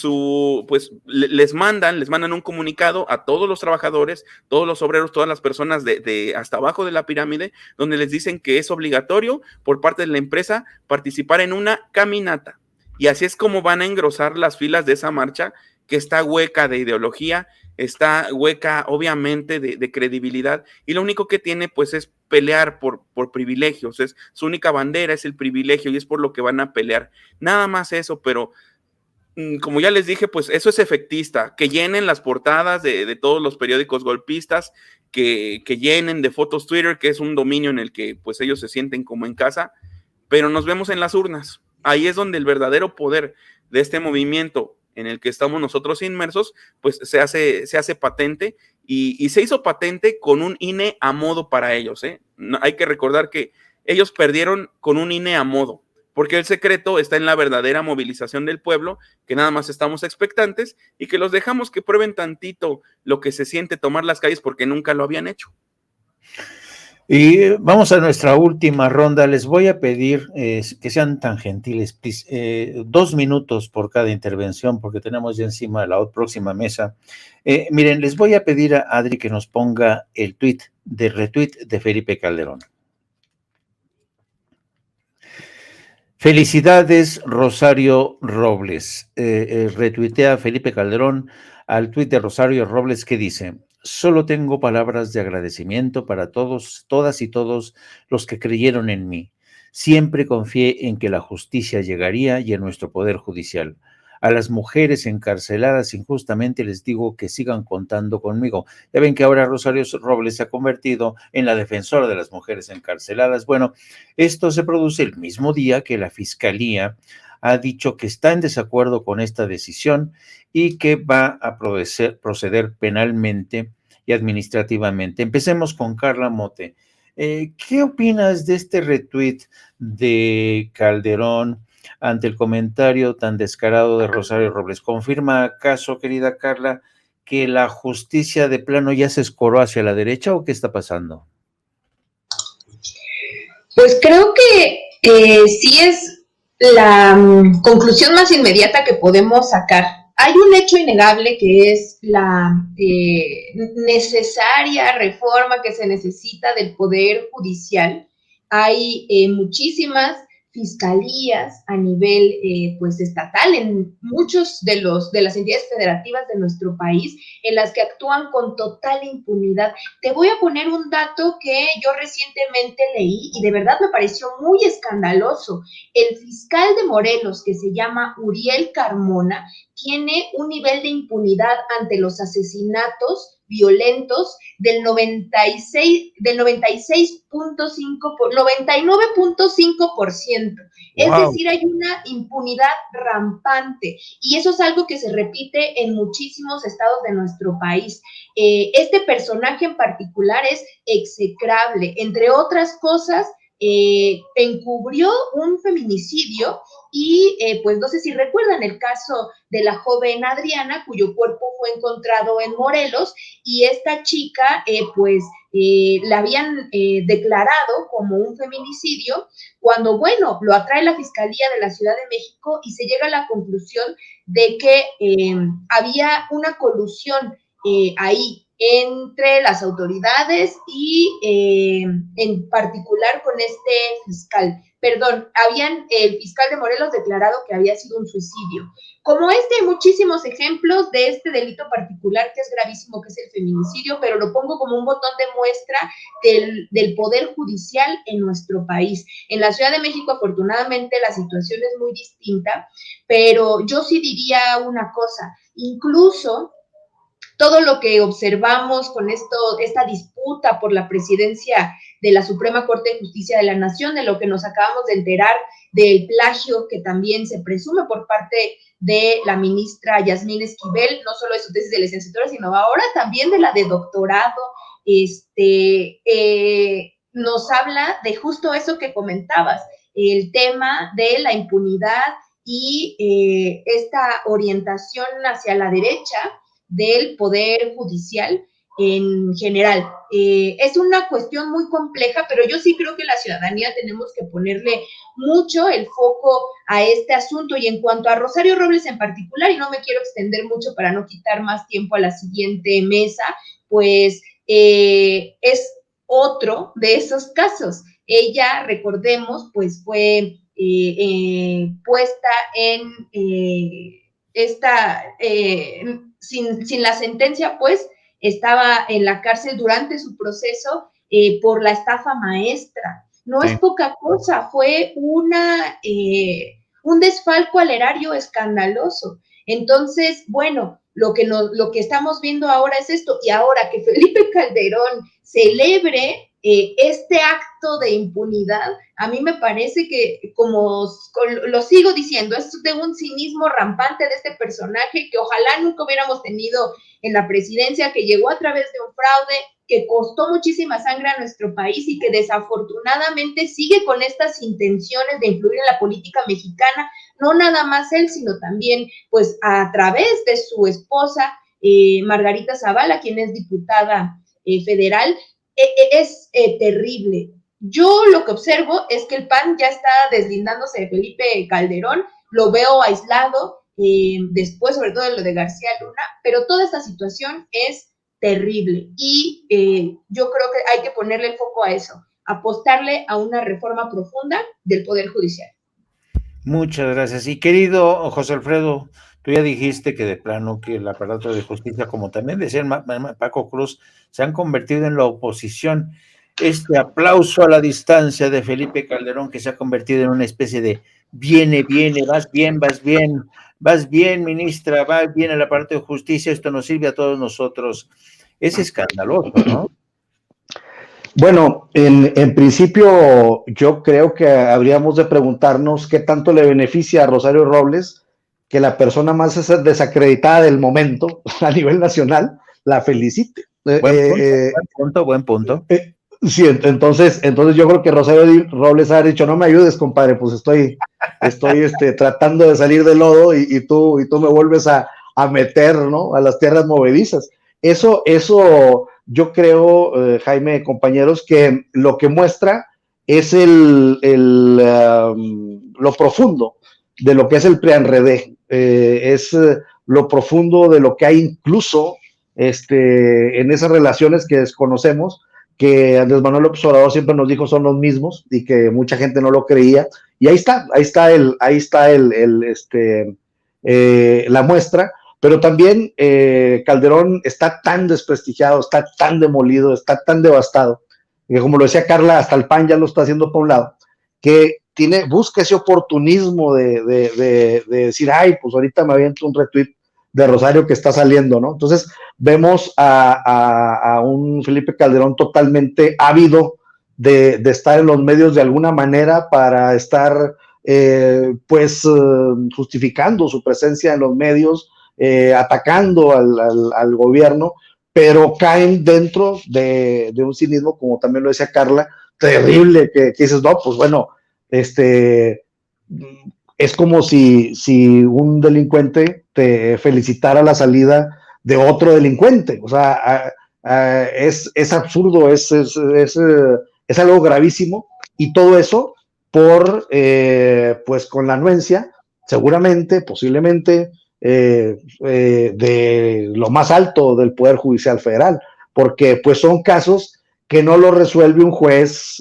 pues les mandan un comunicado a todos los trabajadores, todos los obreros, todas las personas de hasta abajo de la pirámide, donde les dicen que es obligatorio por parte de la empresa participar en una caminata. Y así es como van a engrosar las filas de esa marcha, que está hueca de ideología, está hueca obviamente de credibilidad, y lo único que tiene pues es pelear por privilegios. Su única bandera es el privilegio, y es por lo que van a pelear, nada más eso. Pero como ya les dije, pues eso es efectista, que llenen las portadas de todos los periódicos golpistas, que llenen de fotos Twitter, que es un dominio en el que pues ellos se sienten como en casa, pero nos vemos en las urnas. Ahí es donde el verdadero poder de este movimiento en el que estamos nosotros inmersos, pues se hace patente, y se hizo patente con un INE a modo para ellos, ¿eh? No, hay que recordar que ellos perdieron con un INE a modo, porque el secreto está en la verdadera movilización del pueblo, que nada más estamos expectantes y que los dejamos que prueben tantito lo que se siente tomar las calles, porque nunca lo habían hecho. Y vamos a nuestra última ronda. Les voy a pedir que sean tan gentiles, 2 minutos por cada intervención, porque tenemos ya encima la próxima mesa. Miren, les voy a pedir a Adri que nos ponga el retweet de Felipe Calderón. Felicidades, Rosario Robles. Retuitea Felipe Calderón al tuit de Rosario Robles, que dice: solo tengo palabras de agradecimiento para todos, todas y todos los que creyeron en mí. Siempre confié en que la justicia llegaría y en nuestro poder judicial. A las mujeres encarceladas injustamente les digo que sigan contando conmigo. Ya ven que ahora Rosario Robles se ha convertido en la defensora de las mujeres encarceladas. Bueno, esto se produce el mismo día que la Fiscalía ha dicho que está en desacuerdo con esta decisión y que va a proceder penalmente y administrativamente. Empecemos con Carla Mote. ¿Qué opinas de este retweet de Calderón ante el comentario tan descarado de Rosario Robles? ¿Confirma acaso, querida Carla, que la justicia de plano ya se escoró hacia la derecha, o qué está pasando? Pues creo que sí es la conclusión más inmediata que podemos sacar. Hay un hecho innegable, que es la necesaria reforma que se necesita del Poder Judicial. Hay muchísimas fiscalías a nivel pues estatal en muchos de las entidades federativas de nuestro país, en las que actúan con total impunidad. Te voy a poner un dato que yo recientemente leí y de verdad me pareció muy escandaloso. El fiscal de Morelos, que se llama Uriel Carmona, tiene un nivel de impunidad ante los asesinatos violentos del 99.5%. Es decir, hay una impunidad rampante y eso es algo que se repite en muchísimos estados de nuestro país. Este personaje en particular es execrable, entre otras cosas. Encubrió un feminicidio y pues no sé si recuerdan el caso de la joven Adriana, cuyo cuerpo fue encontrado en Morelos, y esta chica la habían declarado como un feminicidio, cuando bueno, lo atrae la Fiscalía de la Ciudad de México y se llega a la conclusión de que había una colusión ahí entre las autoridades y en particular con este fiscal. El fiscal de Morelos declarado que había sido un suicidio. Como hay muchísimos ejemplos de este delito particular que es gravísimo, que es el feminicidio, pero lo pongo como un botón de muestra del poder judicial en nuestro país. En la Ciudad de México, afortunadamente, la situación es muy distinta, pero yo sí diría una cosa, incluso todo lo que observamos con esta disputa por la presidencia de la Suprema Corte de Justicia de la Nación, de lo que nos acabamos de enterar del plagio que también se presume por parte de la ministra Yasmín Esquivel, no solo de su tesis de licenciatura, sino ahora también de la de doctorado, nos habla de justo eso que comentabas, el tema de la impunidad y esta orientación hacia la derecha del Poder Judicial en general. Es una cuestión muy compleja, pero yo sí creo que la ciudadanía tenemos que ponerle mucho el foco a este asunto. Y en cuanto a Rosario Robles en particular, y no me quiero extender mucho para no quitar más tiempo a la siguiente mesa, pues es otro de esos casos. Ella, recordemos, pues fue puesta en sin la sentencia, pues, estaba en la cárcel durante su proceso por la estafa maestra. No es poca cosa, fue un desfalco al erario escandaloso. Entonces, bueno, lo que estamos viendo ahora es esto, y ahora que Felipe Calderón celebre este acto de impunidad, a mí me parece que, como lo sigo diciendo, es de un cinismo rampante de este personaje que ojalá nunca hubiéramos tenido en la presidencia, que llegó a través de un fraude, que costó muchísima sangre a nuestro país y que desafortunadamente sigue con estas intenciones de influir en la política mexicana, no nada más él, sino también pues a través de su esposa Margarita Zavala, quien es diputada federal. Es terrible. Yo lo que observo es que el PAN ya está deslindándose de Felipe Calderón, lo veo aislado, después sobre todo de lo de García Luna, pero toda esta situación es terrible y yo creo que hay que ponerle el foco a eso, apostarle a una reforma profunda del Poder Judicial. Muchas gracias. Y querido José Alfredo, tú ya dijiste que de plano que el aparato de justicia, como también decía Paco Cruz, se han convertido en la oposición. Este aplauso a la distancia de Felipe Calderón, que se ha convertido en una especie de viene, vas bien, ministra, va bien el aparato de justicia, esto nos sirve a todos nosotros. Es escandaloso, ¿no? Bueno, en principio yo creo que habríamos de preguntarnos qué tanto le beneficia a Rosario Robles que la persona más desacreditada del momento a nivel nacional la felicite. Buen punto. Sí, entonces yo creo que Rosario Robles ha dicho, no me ayudes, compadre, pues estoy tratando de salir del lodo y tú me vuelves a meter, ¿no?, a las tierras movedizas. Eso yo creo, Jaime, compañeros, que lo que muestra es lo profundo de lo que es el PRIANREDE, es lo profundo de lo que hay incluso en esas relaciones que desconocemos, que Andrés Manuel López Obrador siempre nos dijo son los mismos y que mucha gente no lo creía, y ahí está la muestra. Pero también Calderón está tan desprestigiado, está tan demolido, está tan devastado, que como lo decía Carla, hasta el PAN ya lo está haciendo por un lado, que busca ese oportunismo de decir, ay, pues ahorita me aviento un retweet de Rosario que está saliendo, ¿no? Entonces vemos a un Felipe Calderón totalmente ávido de estar en los medios de alguna manera para estar justificando su presencia en los medios, atacando al gobierno, pero caen dentro de un cinismo, como también lo decía Carla, terrible, que dices, no, pues bueno, es como si un delincuente te felicitara la salida de otro delincuente. O sea, es absurdo, es algo gravísimo, y todo eso pues con la anuencia, seguramente, posiblemente, de lo más alto del Poder Judicial Federal, porque pues son casos que no lo resuelve un juez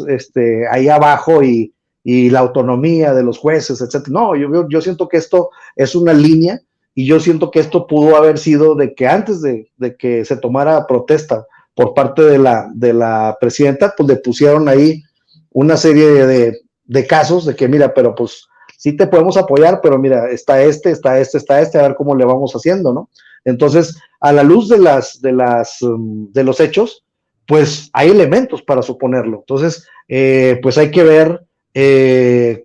ahí abajo y la autonomía de los jueces, etcétera. No, yo siento que esto es una línea, y yo siento que esto pudo haber sido de que antes de que se tomara protesta por parte de la presidenta, pues le pusieron ahí una serie de casos de que, mira, pero pues sí te podemos apoyar, pero mira, está a ver cómo le vamos haciendo, ¿no? Entonces, a la luz de los hechos, pues hay elementos para suponerlo. Entonces, pues hay que ver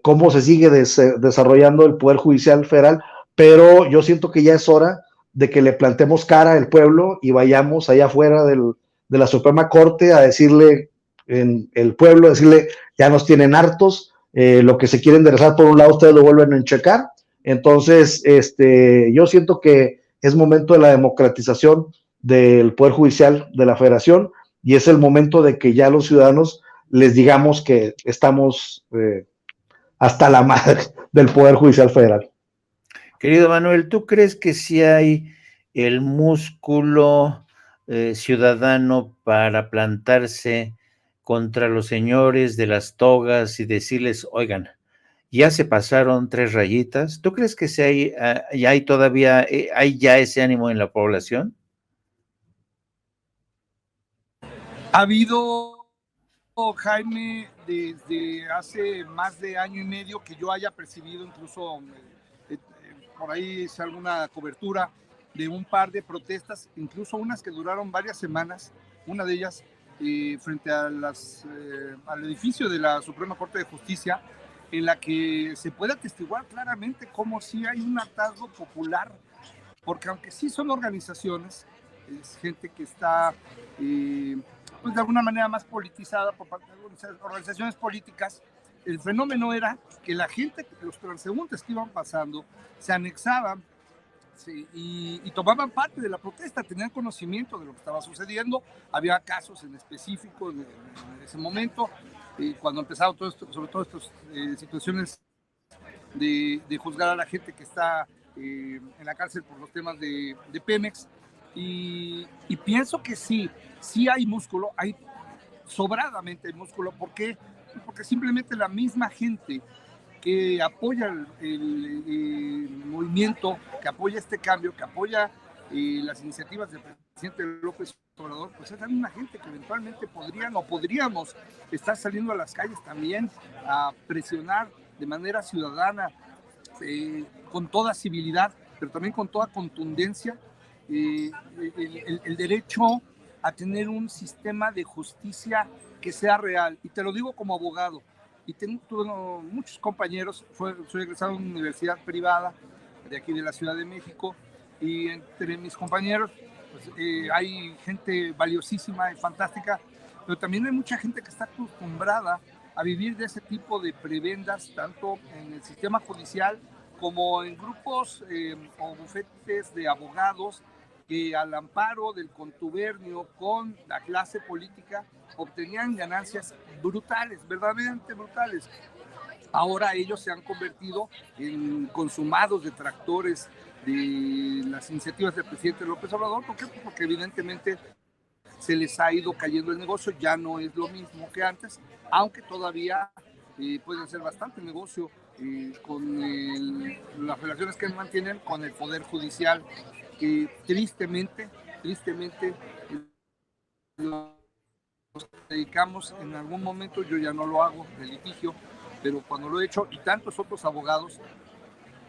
cómo se sigue desarrollando el Poder Judicial Federal, pero yo siento que ya es hora de que le plantemos cara al pueblo y vayamos allá afuera de la Suprema Corte a decirle, el pueblo, decirle, ya nos tienen hartos, lo que se quiere enderezar por un lado, ustedes lo vuelven a enchecar. Entonces, yo siento que es momento de la democratización del Poder Judicial de la Federación, y es el momento de que ya los ciudadanos les digamos que estamos hasta la madre del Poder Judicial Federal. Querido Manuel, ¿tú crees que sí hay el músculo ciudadano para plantarse contra los señores de las togas y decirles, oigan, ya se pasaron 3 rayitas? ¿Tú crees que hay todavía, hay ya ese ánimo en la población? Ha habido, Jaime, desde hace más de año y medio que yo haya percibido, incluso por ahí hice alguna cobertura de un par de protestas, incluso unas que duraron varias semanas, una de ellas frente a al edificio de la Suprema Corte de Justicia, en la que se puede atestiguar claramente cómo sí hay un hartazgo popular, porque aunque sí son organizaciones, es gente que está pues de alguna manera más politizada por parte de organizaciones políticas. El fenómeno era que la gente, los transeúntes que iban pasando, se anexaban, sí, y tomaban parte de la protesta, tenían conocimiento de lo que estaba sucediendo. Había casos en específico en ese momento, cuando empezaron todo esto, sobre todo estas situaciones de juzgar a la gente que está en la cárcel por los temas de Pemex. Y pienso que sí hay músculo, hay sobradamente músculo. ¿Por qué? Porque simplemente la misma gente que apoya el movimiento, que apoya este cambio, que apoya las iniciativas del presidente López Obrador, pues es la misma gente que eventualmente podríamos estar saliendo a las calles también a presionar de manera ciudadana, con toda civilidad, pero también con toda contundencia, el derecho a tener un sistema de justicia que sea real. Y te lo digo como abogado, y tuve muchos compañeros, soy egresado de una universidad privada de aquí de la Ciudad de México, y entre mis compañeros pues, hay gente valiosísima y fantástica, pero también hay mucha gente que está acostumbrada a vivir de ese tipo de prebendas, tanto en el sistema judicial como en grupos o bufetes de abogados que al amparo del contubernio con la clase política obtenían ganancias brutales, verdaderamente brutales. Ahora ellos se han convertido en consumados detractores de las iniciativas del presidente López Obrador. ¿Por qué? Porque evidentemente se les ha ido cayendo el negocio, ya no es lo mismo que antes, aunque todavía pueden hacer bastante negocio con las relaciones que mantienen con el Poder Judicial, que tristemente nos dedicamos en algún momento, yo ya no lo hago, de litigio, pero cuando lo he hecho, y tantos otros abogados,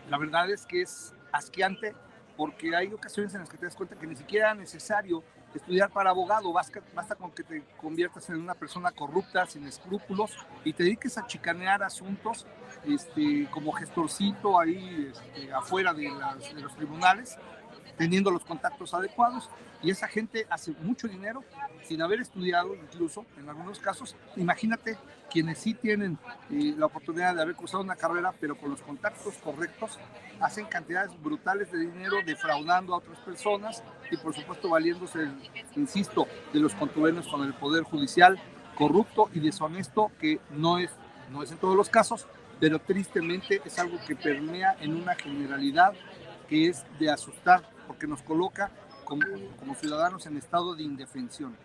la verdad es que es asqueante, porque hay ocasiones en las que te das cuenta que ni siquiera es necesario estudiar para abogado, basta con que te conviertas en una persona corrupta, sin escrúpulos, y te dediques a chicanear asuntos como gestorcito ahí afuera de los tribunales, teniendo los contactos adecuados, y esa gente hace mucho dinero sin haber estudiado, incluso en algunos casos. Imagínate quienes sí tienen la oportunidad de haber cursado una carrera, pero con los contactos correctos, hacen cantidades brutales de dinero defraudando a otras personas y por supuesto valiéndose, insisto, de los contubernios con el poder judicial corrupto y deshonesto, que no es en todos los casos, pero tristemente es algo que permea en una generalidad que es de asustar, porque nos coloca como ciudadanos en estado de indefensión.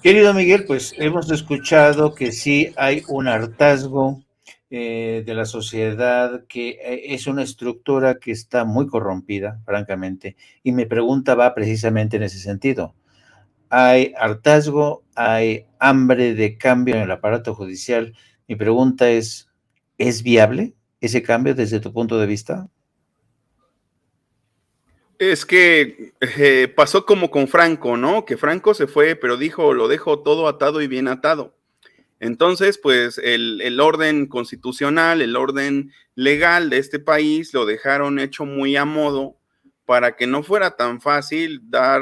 Querido Miguel, pues hemos escuchado que sí hay un hartazgo de la sociedad, que es una estructura que está muy corrompida, francamente, y mi pregunta va precisamente en ese sentido. Hay hartazgo, hay hambre de cambio en el aparato judicial. Mi pregunta ¿es viable ese cambio desde tu punto de vista? Es que pasó como con Franco, ¿no? Que Franco se fue, pero dijo, lo dejo todo atado y bien atado. Entonces, pues el orden constitucional, el orden legal de este país lo dejaron hecho muy a modo para que no fuera tan fácil dar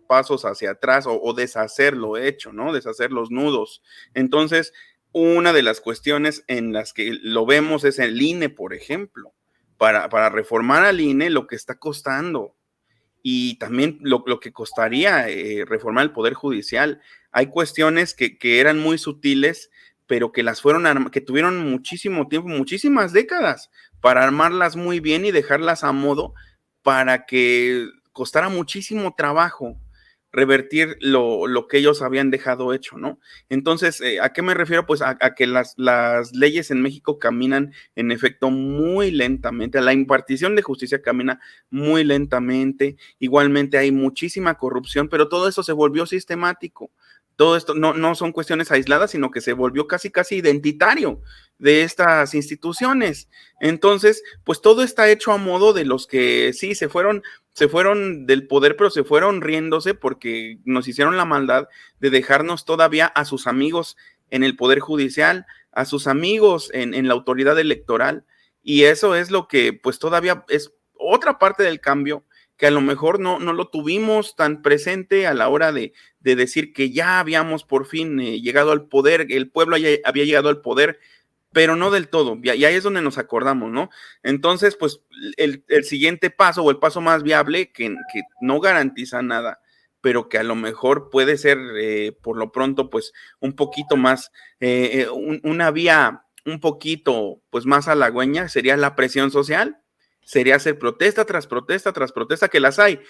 pasos hacia atrás o deshacer lo hecho, ¿no? Deshacer los nudos. Entonces, una de las cuestiones en las que lo vemos es el INE, por ejemplo. Para reformar al INE, lo que está costando, y también lo que costaría reformar el Poder Judicial. Hay cuestiones que eran muy sutiles, pero que que tuvieron muchísimo tiempo, muchísimas décadas, para armarlas muy bien y dejarlas a modo, para que costara muchísimo trabajo revertir lo que ellos habían dejado hecho, ¿no? Entonces, ¿a qué me refiero? Pues a que las leyes en México caminan en efecto muy lentamente, la impartición de justicia camina muy lentamente, igualmente hay muchísima corrupción, pero todo eso se volvió sistemático. Todo esto no son cuestiones aisladas, sino que se volvió casi identitario de estas instituciones. Entonces, pues todo está hecho a modo de los que sí se fueron del poder, pero se fueron riéndose porque nos hicieron la maldad de dejarnos todavía a sus amigos en el Poder Judicial, a sus amigos en la autoridad electoral, y eso es lo que pues todavía es otra parte del cambio que a lo mejor no lo tuvimos tan presente a la hora de decir que ya habíamos por fin llegado al poder, el pueblo había llegado al poder, pero no del todo, y ahí es donde nos acordamos, ¿no? Entonces, pues, el siguiente paso, o el paso más viable, que no garantiza nada, pero que a lo mejor puede ser, por lo pronto, pues, un poquito más, una vía un poquito, pues, más halagüeña, sería la presión social, sería hacer protesta tras protesta tras protesta, que las hay,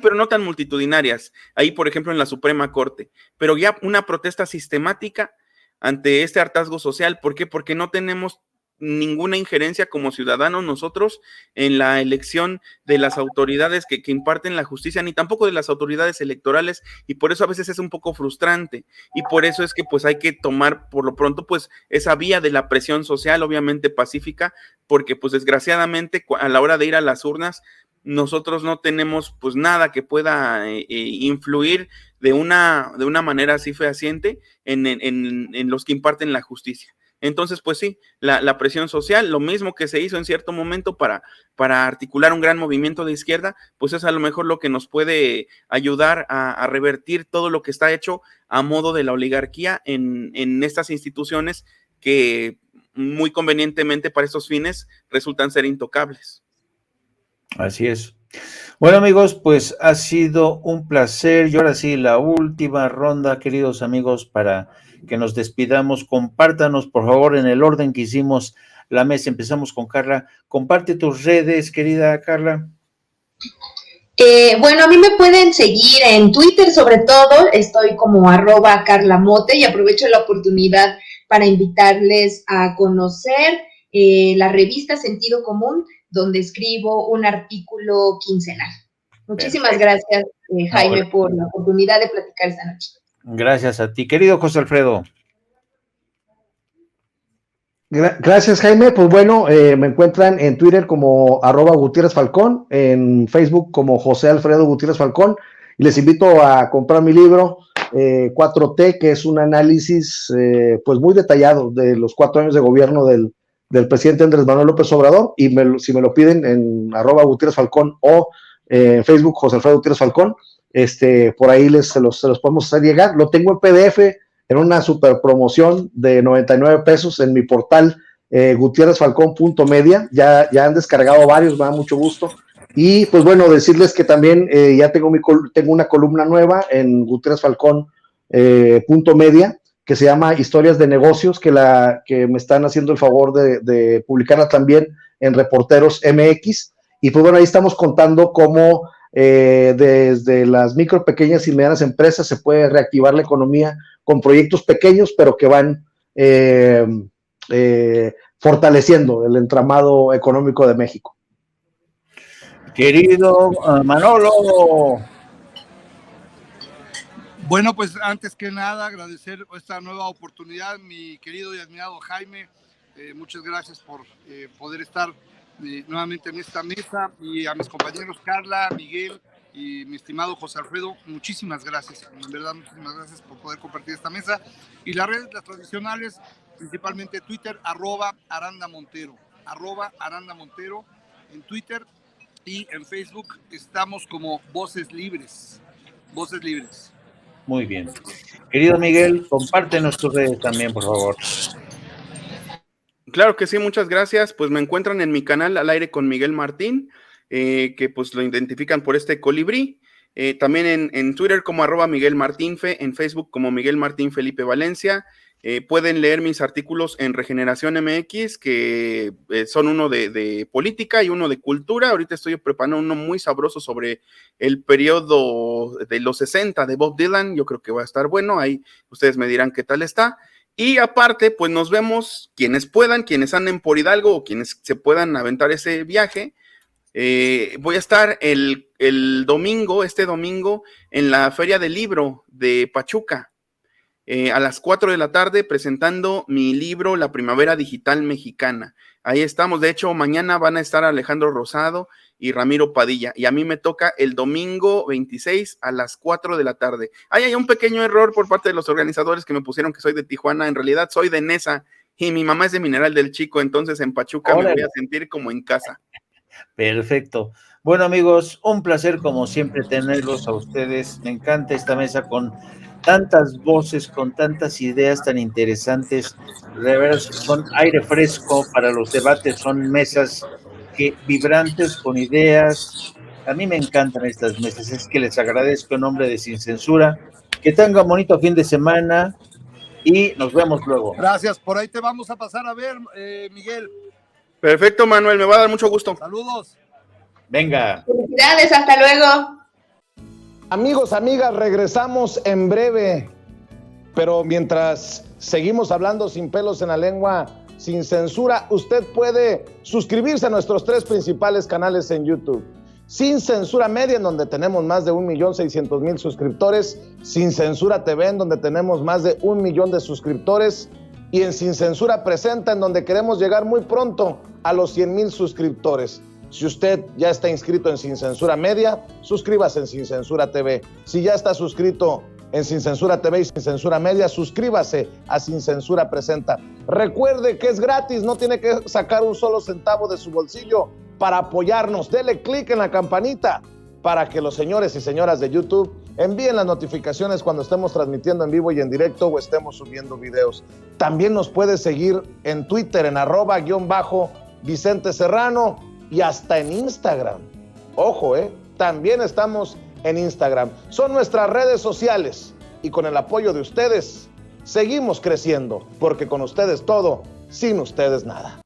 pero no tan multitudinarias, ahí, por ejemplo, en la Suprema Corte, pero ya una protesta sistemática ante este hartazgo social. ¿Por qué? Porque no tenemos ninguna injerencia como ciudadanos nosotros en la elección de las autoridades que imparten la justicia, ni tampoco de las autoridades electorales, y por eso a veces es un poco frustrante, y por eso es que pues hay que tomar por lo pronto pues esa vía de la presión social, obviamente pacífica, porque pues desgraciadamente a la hora de ir a las urnas nosotros no tenemos pues nada que pueda influir de una manera así fehaciente en los que imparten la justicia. Entonces, pues sí, la presión social, lo mismo que se hizo en cierto momento para articular un gran movimiento de izquierda, pues es a lo mejor lo que nos puede ayudar a revertir todo lo que está hecho a modo de la oligarquía en estas instituciones que muy convenientemente para estos fines resultan ser intocables. Así es. Bueno, amigos, pues ha sido un placer. Y ahora sí, la última ronda, queridos amigos, para que nos despidamos. Compártanos, por favor, en el orden que hicimos la mesa. Empezamos con Carla. Comparte tus redes, querida Carla. Bueno, a mí me pueden seguir en Twitter, sobre todo, estoy como @carlamote, y aprovecho la oportunidad para invitarles a conocer la revista Sentido Común, donde escribo un artículo quincenal. Muchísimas gracias, Jaime, por la oportunidad de platicar esta noche. Gracias a ti, querido José Alfredo. Gracias, Jaime. Pues bueno, me encuentran en Twitter como @GutiérrezFalcón, en Facebook como José Alfredo Gutiérrez Falcón, y les invito a comprar mi libro 4T, que es un análisis pues muy detallado de los 4 años de gobierno del presidente Andrés Manuel López Obrador, y si me lo piden en @Gutiérrez Falcón o en Facebook José Alfredo Gutiérrez Falcón, por ahí se los podemos hacer llegar. Lo tengo en PDF en una super promoción de 99 pesos en mi portal gutierrezfalcón.media. Ya han descargado varios, me da mucho gusto. Y pues bueno, decirles que también ya tengo una columna nueva en gutierrezfalcón.media que se llama Historias de Negocios, que me están haciendo el favor de publicarla también en Reporteros MX. Y pues bueno, ahí estamos contando cómo desde las micro, pequeñas y medianas empresas se puede reactivar la economía con proyectos pequeños, pero que van fortaleciendo el entramado económico de México. Querido Manolo. Bueno, pues antes que nada agradecer esta nueva oportunidad, mi querido y admirado Jaime. Muchas gracias por poder estar nuevamente en esta mesa, y a mis compañeros Carla, Miguel y mi estimado José Alfredo, muchísimas gracias, en verdad muchísimas gracias por poder compartir esta mesa. Y las redes, las tradicionales, principalmente Twitter, @ArandaMontero, @ArandaMontero en Twitter, y en Facebook estamos como Voces Libres. Muy bien. Querido Miguel, compártenos tus redes también, por favor. Claro que sí, muchas gracias. Pues me encuentran en mi canal Al Aire con Miguel Martín, que pues lo identifican por este colibrí. También en Twitter como @MiguelMartinfe, en Facebook como Miguel Martín Felipe Valencia. Pueden leer mis artículos en Regeneración MX, que son uno de política y uno de cultura. Ahorita estoy preparando uno muy sabroso sobre el periodo de los 60 de Bob Dylan. Yo creo que va a estar bueno. Ahí ustedes me dirán qué tal está. Y aparte, pues nos vemos quienes puedan, quienes anden por Hidalgo o quienes se puedan aventar ese viaje. Voy a estar el domingo, este domingo, en la Feria del Libro de Pachuca, a las 4 de la tarde, presentando mi libro La Primavera Digital Mexicana. Ahí estamos. De hecho, mañana van a estar Alejandro Rosado y Ramiro Padilla, y a mí me toca el domingo 26 a las 4 de la tarde. Ahí hay un pequeño error por parte de los organizadores que me pusieron que soy de Tijuana. En realidad soy de Nesa y mi mamá es de Mineral del Chico, entonces en Pachuca me voy a sentir como en casa. Perfecto. Bueno, amigos, un placer como siempre tenerlos a ustedes. Me encanta esta mesa con tantas voces, con tantas ideas tan interesantes. De verdad, son aire fresco para los debates, son mesas vibrantes con ideas. A mí me encantan estas mesas, es que les agradezco en nombre de Sin Censura. Que tengan bonito fin de semana y nos vemos luego. Gracias, por ahí te vamos a pasar a ver, Miguel. Perfecto, Manuel, me va a dar mucho gusto. Saludos. Venga. Felicidades, hasta luego. Amigos, amigas, regresamos en breve, pero mientras seguimos hablando sin pelos en la lengua, sin censura, usted puede suscribirse a nuestros 3 principales canales en YouTube. Sin Censura Media, en donde tenemos más de 1,600,000 suscriptores, Sin Censura TV, en donde tenemos más de 1 millón de suscriptores, y en Sin Censura Presenta, en donde queremos llegar muy pronto a los 100,000 suscriptores. Si usted ya está inscrito en Sin Censura Media, suscríbase en Sin Censura TV. Si ya está suscrito en Sin Censura TV y Sin Censura Media, suscríbase a Sin Censura Presenta. Recuerde que es gratis, no tiene que sacar un solo centavo de su bolsillo para apoyarnos. Dele clic en la campanita para que los señores y señoras de YouTube envíen las notificaciones cuando estemos transmitiendo en vivo y en directo o estemos subiendo videos. También nos puede seguir en Twitter en @Vicente Serrano y hasta en Instagram. Ojo, también estamos en Instagram. Son nuestras redes sociales y con el apoyo de ustedes seguimos creciendo, porque con ustedes todo, sin ustedes nada.